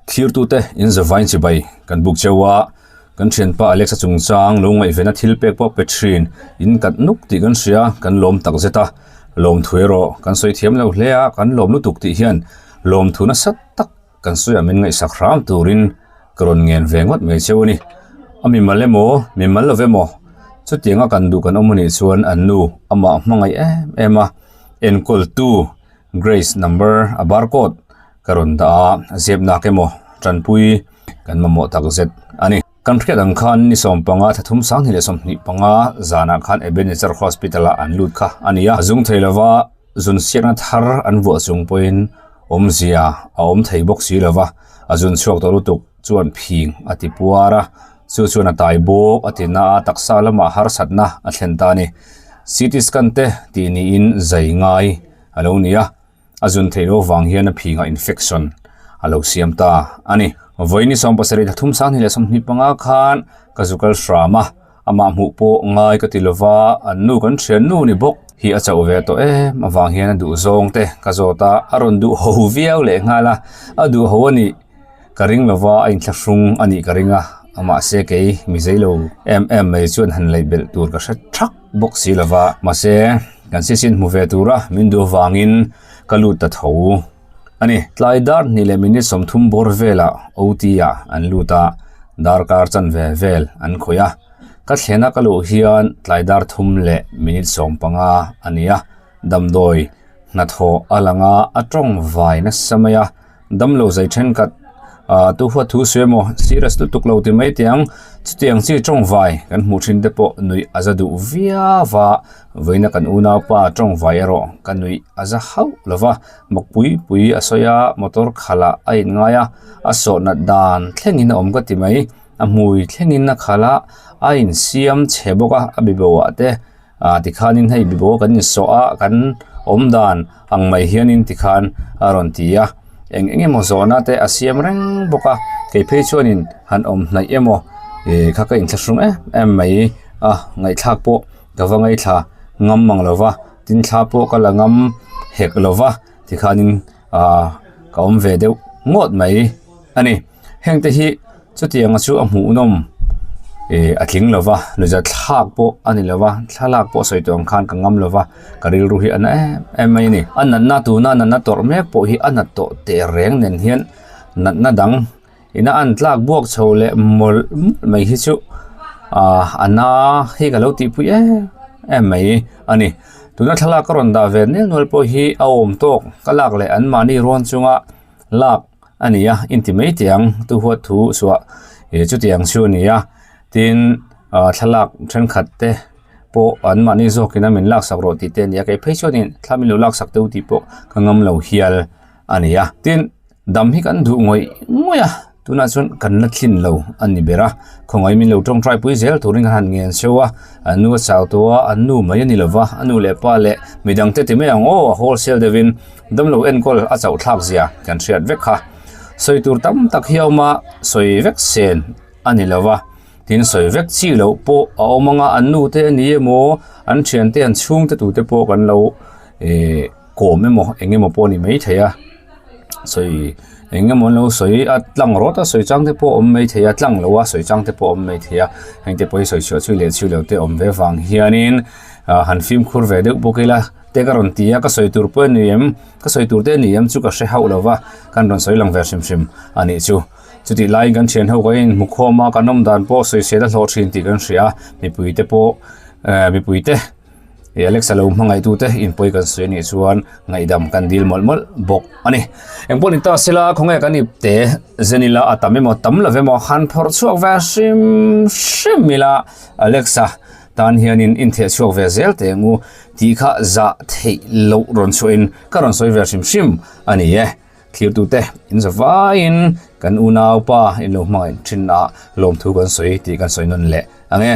clear tu te in the vine chi bai kan buk chewa kan thian pa Alexa chung chang lo ngai vena thil pek po petrin in kat nuk ti kan sia kan lom tak zeta lom thuero kan soi thiam lo hlea kan lom lu tuk ti hian lom thuna sat tak kan soi amin ngai sakram turin kron ngen vengot me chewni ami malemo mi malovemo chu tianga kan du kan omani chuan annu ama hmangai ema encol 2 grace number a barcode karon da zebna kemo tranpui kan mamo tak zet ani kan khret ang khan ni som panga thathum sang ni le som ni panga zana khan ebenezer hospital an lut kha ania zung theilawa zun siakna thar an wo chung poin omzia a om thei bok si lawa azun chuak to lutuk chuan phing ati puara chu chuan atai bok atina taksa lama har satna a thlenta ni CT scan te ti ni in zai ngai alo nia azun theilo wang hian a phinga infection alo siamta ani voini som pasari thum sang ni le som ni panga khan kazukal shrama ama mu po ngai ka tilova anu kan thian nu ni bok hi a chau ve to ma wang hian du zong te kazota aron du ho viau le ngala adu ho ani karing lova ain thlashung ani karinga ama se ke mi zeilo mai chuan han label tur ka shat thak bok si lova ma se kan se sin mu ve tura min du wangin kalut ta tho ani tlaidar ni le minute som thum bor vela otia an luta darkar chan ve vel an khoya ka thlena kalu hian tlaidar thum le minute som panga ania damdoi na tho alanga atong vai na samaya damlo zai then kat tu hua thu swemo serious tu tuklo ti mai tiang chutiang chi tong vai kan mu thin te po nui azadu via wa voina kan una pa tong vai ro kan nui aza hau lova mokpui pui asoya motor khala ai ngaya aso na dan thlengin om ka ti mai amui thlengin na khala ain siam cheboka abibowa te tikhanin hei bibo kan so a kan omdan ang mai hianin tikhan aron tia enge mo zona te asiam reng boka ke phe chuanin han om nai emo kha ka in thlasung em mai ngai thak po gawa ngai thla ngam mang lova tin thla po ka la ngam hek lova tikhanin ka om ve deu ngot mai ani hengte hi chutianga chu amu nom atling lova nuja thak po ani lova thalak po soitong khan ka ngam lova karil ru hi ana mai ni anna tu na tor mek po hi ana to te reng nen hian na dang ina an tlak buak chole mol mai hi chu ana hi ka lo ti pu mai ani tuna thala karon da ve ne nol po hi aom tok kalak le an mani ron chunga lak ania intimate yang tu huwa thu suwa chu tiang chu nia tin thalak then khat te po an mani zokina min lak sak ro ti ten ya kai pheichonin thlamin lo lak sak teu ti po kangam lo hial ania tin dam hi kan du ngoya tuna chun kan na thin lo ani bera khongai min lo tong try pui zel thuring han ngen sewa anu chaw to anu mai ani lova anu le pa le midang te ti me ang wholesale devin dam lo en kol a chaw thak zia kan thiat vek kha soi tur tam tak hiauma soi vek sen ani lova tin soi vek chi lo po awmanga anu te ni mo an thian te an chung te tu te po kan lo ko me mo enge mo po ni mai thaya soi enge mo lo soi atlang rota soi chang te po om mai thaya tlang lo wa soi chang te po om mai thaya hang te po soi chu le chu lo te om ve wang hianin han film khur ve de bokela te karon tia ka soi tur po niem ka soi tur te niem chu ka she hau lo wa kan ron soi lang ver sim ani chu chuti lai gan chen ho gain mukhoma kanom dan po soi se da lo thin ti kan ria mi puite po mi puite Alexa lo mangai tu te in poi kan soi ni chuan ngai dam kan dil mol bok ani engpon ta sila khonga kan ip te zenila atame mo tam la ve mo han phor chuak va sim mila Alexa tan hianin in the chuak ve zel te ngu ti kha za thei lo ron chuin karon soi ver sim ani clear tu te in za vain kan unau pa in lo mai thin lom thu kan soi ti kan soi non le ange